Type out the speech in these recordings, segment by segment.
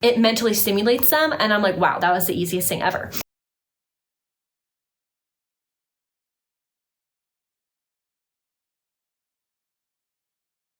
it mentally stimulates them, and I'm like, wow, that was the easiest thing ever.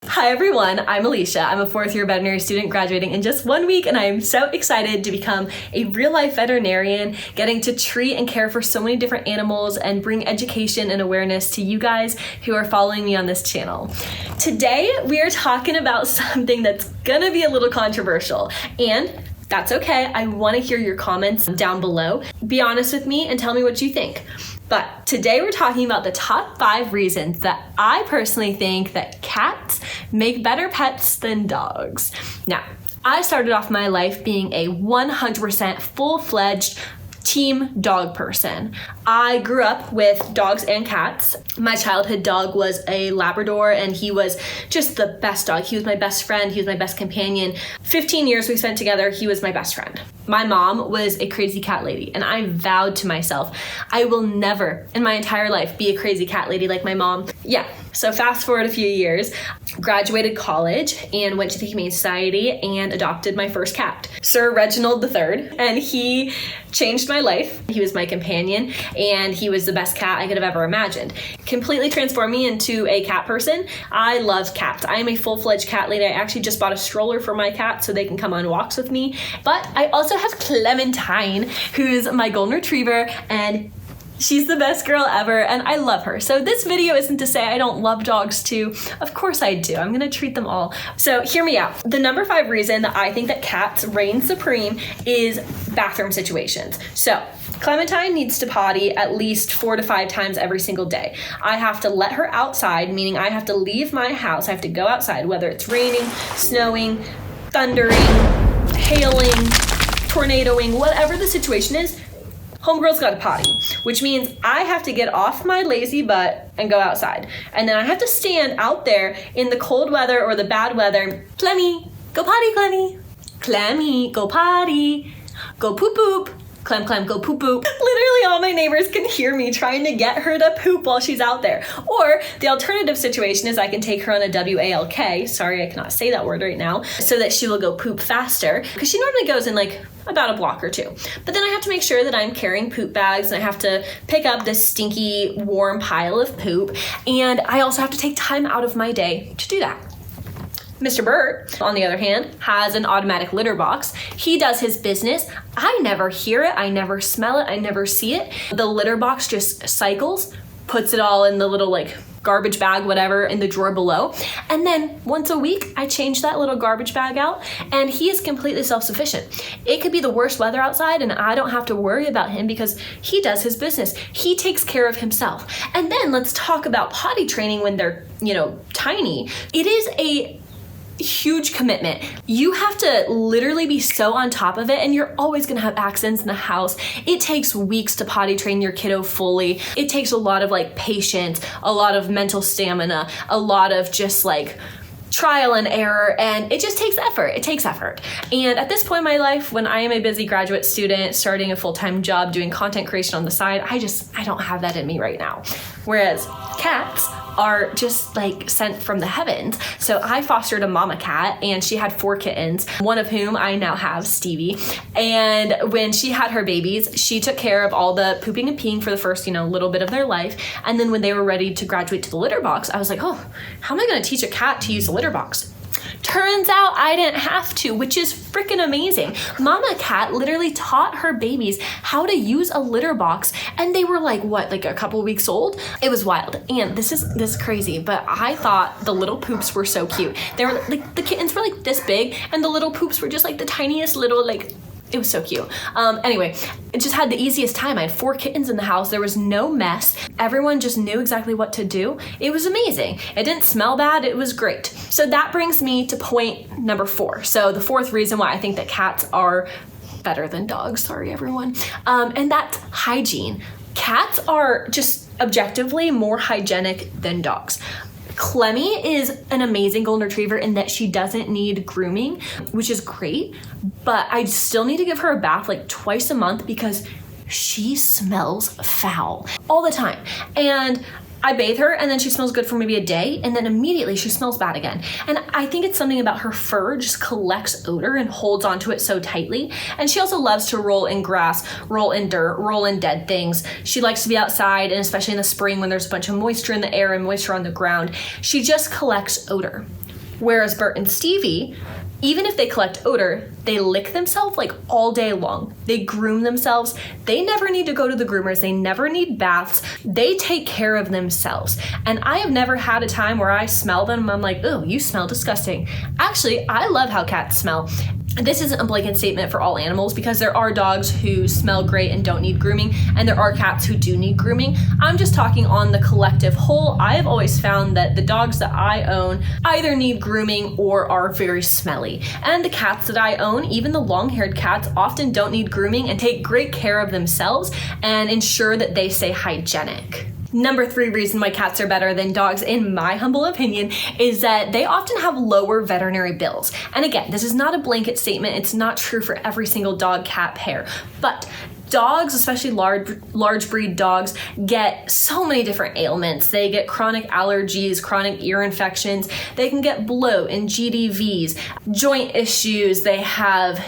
Hi everyone, I'm Alicia. I'm a fourth year veterinary student graduating in just 1 week, and I am so excited to become a real life veterinarian, getting to treat and care for so many different animals and bring education and awareness to you guys who are following me on this channel. Today, we are talking about something that's gonna be a little controversial, and that's okay. I wanna hear your comments down below. Be honest with me and tell me what you think. But today we're talking about the top 5 reasons that I personally think that cats make better pets than dogs. Now, I started off my life being a 100% full-fledged team dog person. I grew up with dogs and cats. My childhood dog was a Labrador, and he was just the best dog. He was my best friend. He was my best companion. 15 years we spent together. He was my best friend. My mom was a crazy cat lady, and I vowed to myself, I will never in my entire life be a crazy cat lady like my mom. Yeah, so fast forward a few years, graduated college and went to the Humane Society and adopted my first cat, Sir Reginald III, and he changed my life. He was my companion, and he was the best cat I could have ever imagined. Completely transformed me into a cat person. I love cats. I am a full-fledged cat lady. I actually just bought a stroller for my cat so they can come on walks with me. But I also have Clementine, who's my golden retriever, and she's the best girl ever, and I love her. So this video isn't to say I don't love dogs too. Of course I do. I'm gonna treat them all. So hear me out. The number 5 reason that I think that cats reign supreme is bathroom situations. So Clementine needs to potty at least 4 to 5 times every single day. I have to let her outside, meaning I have to leave my house. I have to go outside, whether it's raining, snowing, thundering, hailing, tornadoing, whatever the situation is. Homegirl's got to potty, which means I have to get off my lazy butt and go outside. And then I have to stand out there in the cold weather or the bad weather. Clemmy, go potty, Clemmy. Clemmy, go potty. Go poop poop. Clem, Clem, go poop poop. Literally all my neighbors can hear me trying to get her to poop while she's out there. Or the alternative situation is I can take her on a WALK, sorry I cannot say that word right now, so that she will go poop faster, because she normally goes in like about a block or 2. But then I have to make sure that I'm carrying poop bags, and I have to pick up this stinky warm pile of poop, and I also have to take time out of my day to do that. Mr. Burt, on the other hand, has an automatic litter box. He does his business. I never hear it. I never smell it. I never see it. The litter box just cycles, puts it all in the little like garbage bag, whatever, in the drawer below. And then once a week, I change that little garbage bag out, and he is completely self-sufficient. It could be the worst weather outside, and I don't have to worry about him because he does his business. He takes care of himself. And then let's talk about potty training when they're, tiny. It is a huge commitment. You have to literally be so on top of it, and you're always gonna have accidents in the house. It takes weeks to potty train your kiddo fully. It takes a lot of patience, a lot of mental stamina, a lot of just trial and error, and it just takes effort. It takes effort. And at this point in my life, when I am a busy graduate student, starting a full-time job, doing content creation on the side, I don't have that in me right now. Whereas cats are just sent from the heavens. So I fostered a mama cat, and she had 4 kittens, one of whom I now have, Stevie. And when she had her babies, she took care of all the pooping and peeing for the first, little bit of their life. And then when they were ready to graduate to the litter box, I was like, oh, how am I gonna teach a cat to use the litter box? Turns out I didn't have to, which is freaking amazing. Mama cat literally taught her babies how to use a litter box, and they were a couple weeks old? It was wild. And this is crazy, but I thought the little poops were so cute. They were the kittens were this big, and the little poops were just the tiniest little it was so cute. Anyway, it just had the easiest time. I had 4 kittens in the house. There was no mess. Everyone just knew exactly what to do. It was amazing. It didn't smell bad. It was great. So that brings me to point number 4. So the 4th reason why I think that cats are better than dogs, sorry everyone, and that's hygiene. Cats are just objectively more hygienic than dogs. Clemmy is an amazing golden retriever in that she doesn't need grooming, which is great, but I still need to give her a bath twice a month because she smells foul all the time. And I bathe her and then she smells good for maybe a day and then immediately she smells bad again. And I think it's something about her fur just collects odor and holds onto it so tightly. And she also loves to roll in grass, roll in dirt, roll in dead things. She likes to be outside, and especially in the spring when there's a bunch of moisture in the air and moisture on the ground, she just collects odor. Whereas Bert and Stevie, even if they collect odor, they lick themselves like all day long. They groom themselves. They never need to go to the groomers. They never need baths. They take care of themselves. And I have never had a time where I smell them and I'm like, oh, you smell disgusting. Actually, I love how cats smell. This isn't a blanket statement for all animals because there are dogs who smell great and don't need grooming, and there are cats who do need grooming. I'm just talking on the collective whole. I have always found that the dogs that I own either need grooming or are very smelly. And the cats that I own, even the long-haired cats, often don't need grooming and take great care of themselves and ensure that they stay hygienic. Number 3 reason why cats are better than dogs, in my humble opinion, is that they often have lower veterinary bills. And again, this is not a blanket statement. It's not true for every single dog cat pair, but dogs, especially large breed dogs, get so many different ailments. They get chronic allergies, chronic ear infections. They can get bloat and GDVs, joint issues. They have,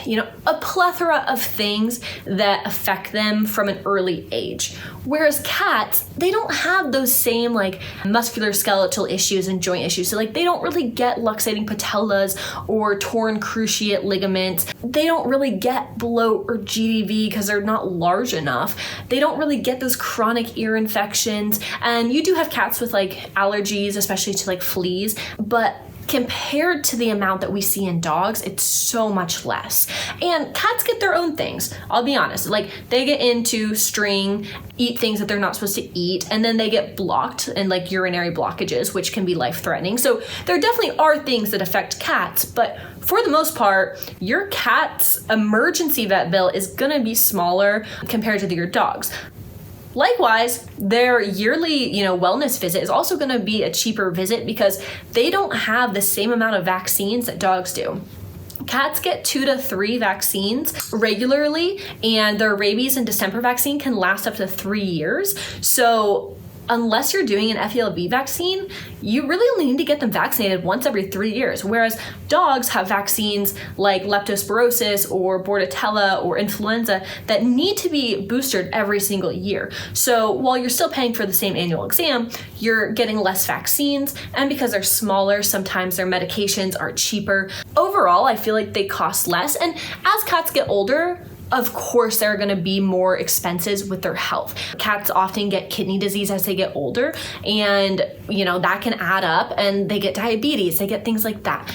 a plethora of things that affect them from an early age. Whereas cats, they don't have those same muscular skeletal issues and joint issues. So they don't really get luxating patellas or torn cruciate ligaments. They don't really get bloat or GDV because they're not large enough. They don't really get those chronic ear infections. And you do have cats with allergies, especially to fleas, but compared to the amount that we see in dogs, it's so much less. And cats get their own things. I'll be honest. They get into string, eat things that they're not supposed to eat, and then they get blocked and urinary blockages, which can be life-threatening. So there definitely are things that affect cats, but for the most part, your cat's emergency vet bill is gonna be smaller compared to your dog's. Likewise, their yearly, wellness visit is also going to be a cheaper visit because they don't have the same amount of vaccines that dogs do. Cats get 2 to 3 vaccines regularly, and their rabies and distemper vaccine can last up to 3 years. So unless you're doing an FELV vaccine, you really only need to get them vaccinated once every 3 years, whereas dogs have vaccines like leptospirosis or bordetella or influenza that need to be boosted every single year. So while you're still paying for the same annual exam, you're getting less vaccines, and because they're smaller, sometimes their medications are cheaper. Overall, I feel like they cost less, and as cats get older, of course, there are going to be more expenses with their health. Cats often get kidney disease as they get older, and that can add up, and they get diabetes, they get things like that.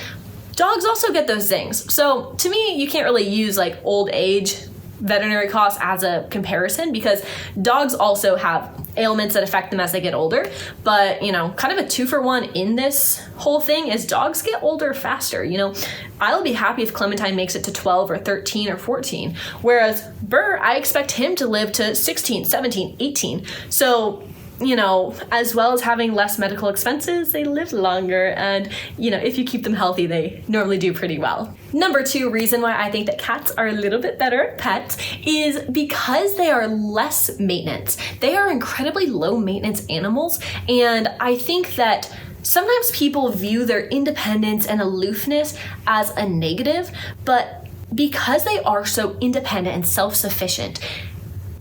Dogs also get those things. So to me, you can't really use old age veterinary costs as a comparison because dogs also have ailments that affect them as they get older. But, kind of a 2-for-1 in this whole thing is dogs get older faster. I'll be happy if Clementine makes it to 12 or 13 or 14. Whereas Burr, I expect him to live to 16, 17, 18. So, as well as having less medical expenses, they live longer. And, if you keep them healthy, they normally do pretty well. Number 2 reason why I think that cats are a little bit better pets is because they are less maintenance. They are incredibly low maintenance animals. And I think that sometimes people view their independence and aloofness as a negative, but because they are so independent and self-sufficient,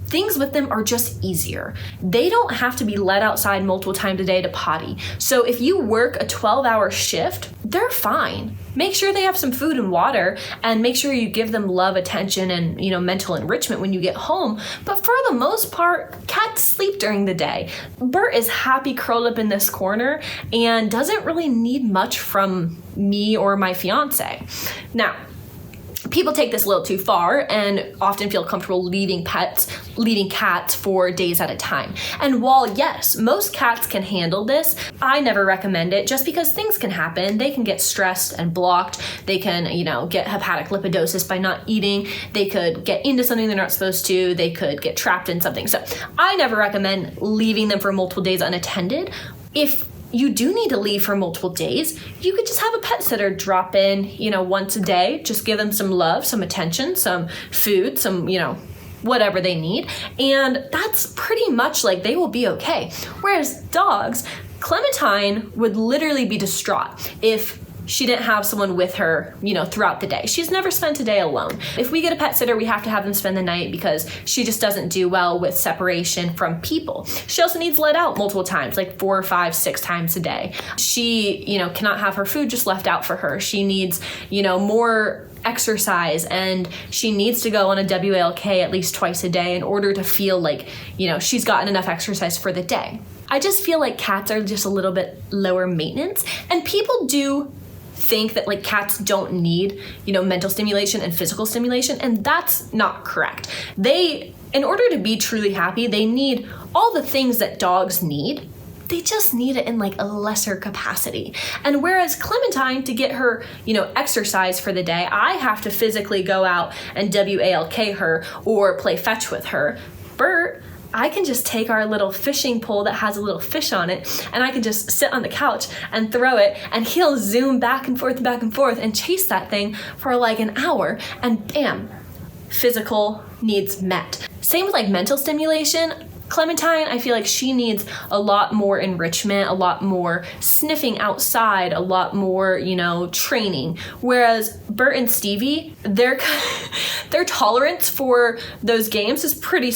things with them are just easier. They don't have to be let outside multiple times a day to potty. So if you work a 12-hour shift, they're fine. Make sure they have some food and water, and make sure you give them love, attention, and mental enrichment when you get home. But for the most part, cats sleep during the day. Bert is happy curled up in this corner and doesn't really need much from me or my fiance. Now, people take this a little too far and often feel comfortable leaving cats for days at a time. And while yes, most cats can handle this, I never recommend it just because things can happen. They can get stressed and blocked. They can, get hepatic lipidosis by not eating. They could get into something they're not supposed to. They could get trapped in something. So I never recommend leaving them for multiple days unattended. If you do need to leave for multiple days, you could just have a pet sitter drop in, once a day. Just give them some love, some attention, some food, some, whatever they need. And that's pretty much like they will be okay. Whereas dogs, Clementine would literally be distraught if she didn't have someone with her, throughout the day. She's never spent a day alone. If we get a pet sitter, we have to have them spend the night because she just doesn't do well with separation from people. She also needs let out multiple times, like 4 or 5, 6 times a day. She, cannot have her food just left out for her. She needs, more exercise, and she needs to go on a WALK at least twice a day in order to feel like, she's gotten enough exercise for the day. I just feel like cats are just a little bit lower maintenance, and people do think that like cats don't need, mental stimulation and physical stimulation, and that's not correct. In order to be truly happy, they need all the things that dogs need. They just need it in like a lesser capacity. And whereas Clementine, to get her, exercise for the day, I have to physically go out and WALK her or play fetch with her. Bert, I can just take our little fishing pole that has a little fish on it, and I can just sit on the couch and throw it, and he'll zoom back and forth and chase that thing for like an hour, and bam, physical needs met. Same with like mental stimulation. Clementine, I feel like she needs a lot more enrichment, a lot more sniffing outside, a lot more, training. Whereas Bert and Stevie, their tolerance for those games is pretty,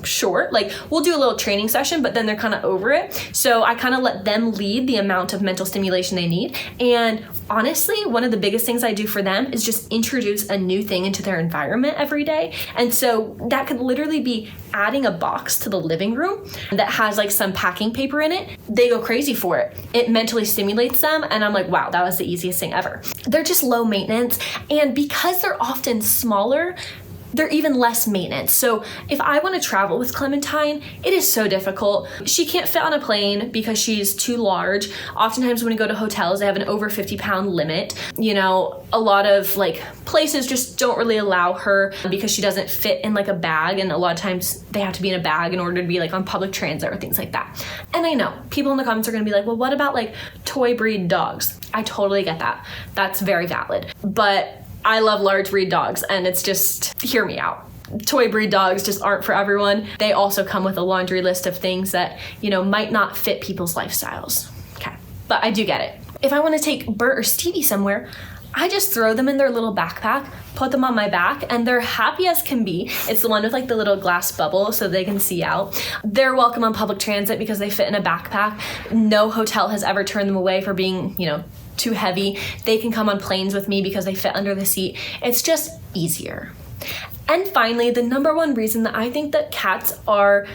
short. Like, we'll do a little training session, but then they're kind of over it. So I kind of let them lead the amount of mental stimulation they need. And honestly, one of the biggest things I do for them is just introduce a new thing into their environment every day. And so that could literally be adding a box to the living room that has like some packing paper in it. They go crazy for it. It mentally stimulates them, and I'm like, wow, that was the easiest thing ever. They're just low maintenance, and because they're often smaller, they're even less maintenance. So if I want to travel with Clementine, it is so difficult. She can't fit on a plane because she's too large. Oftentimes when we go to hotels, they have an over 50-pound limit. A lot of like places just don't really allow her because she doesn't fit in like a bag, and a lot of times they have to be in a bag in order to be like on public transit or things like that. And I know people in the comments are going to be like, well, what about like toy breed dogs? I totally get that. That's very valid. But I love large breed dogs, and it's just, hear me out. Toy breed dogs just aren't for everyone. They also come with a laundry list of things that, might not fit people's lifestyles. Okay, but I do get it. If I want to take Bert or Stevie somewhere, I just throw them in their little backpack, put them on my back, and they're happy as can be. It's the one with like the little glass bubble so they can see out. They're welcome on public transit because they fit in a backpack. No hotel has ever turned them away for being, too heavy. They can come on planes with me because they fit under the seat. It's just easier. And finally, the number one reason that I think that cats are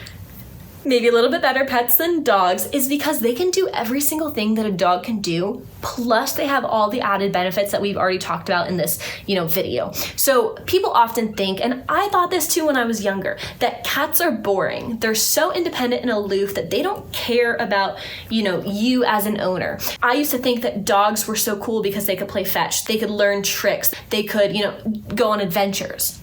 maybe a little bit better pets than dogs is because they can do every single thing that a dog can do, plus they have all the added benefits that we've already talked about in this, video. So people often think, and I thought this too when I was younger, that cats are boring. They're so independent and aloof that they don't care about, you as an owner. I used to think that dogs were so cool because they could play fetch, they could learn tricks, they could, go on adventures.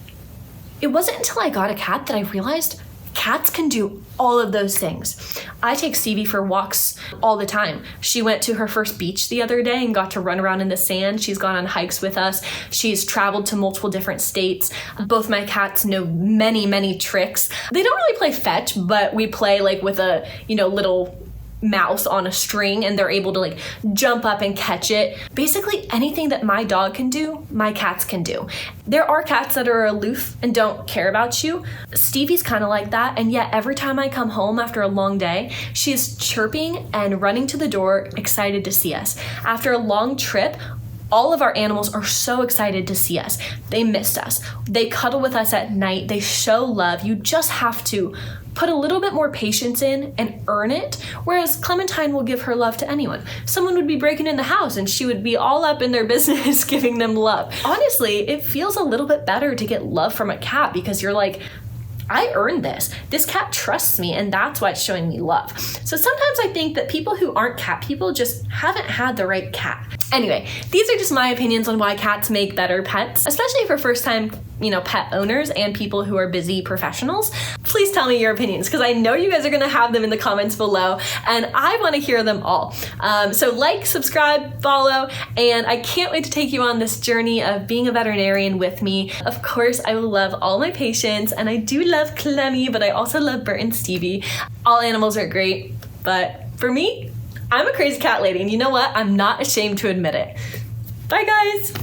It wasn't until I got a cat that I realized cats can do all of those things. I take Stevie for walks all the time. She went to her first beach the other day and got to run around in the sand. She's gone on hikes with us. She's traveled to multiple different states. Both my cats know many, many tricks. They don't really play fetch, but we play like with a, little mouse on a string, and they're able to like jump up and catch it. Basically anything that my dog can do, my cats can do. There are cats that are aloof and don't care about you. Stevie's kind of like that, and yet every time I come home after a long day, she is chirping and running to the door, excited to see us. After a long trip, all of our animals are so excited to see us. They missed us. They cuddle with us at night. They show love. You just have to put a little bit more patience in and earn it, whereas Clementine will give her love to anyone. Someone would be breaking in the house and she would be all up in their business giving them love. Honestly, it feels a little bit better to get love from a cat because you're like, I earned this. This cat trusts me, and that's why it's showing me love. So sometimes I think that people who aren't cat people just haven't had the right cat. Anyway, these are just my opinions on why cats make better pets, especially for first-time, pet owners and people who are busy professionals. Please tell me your opinions, because I know you guys are gonna have them in the comments below, and I wanna hear them all. So like, subscribe, follow, and I can't wait to take you on this journey of being a veterinarian with me. Of course, I will love all my patients, and I do love Clemmy, but I also love Bert and Stevie. All animals are great, but for me, I'm a crazy cat lady, and you know what? I'm not ashamed to admit it. Bye, guys.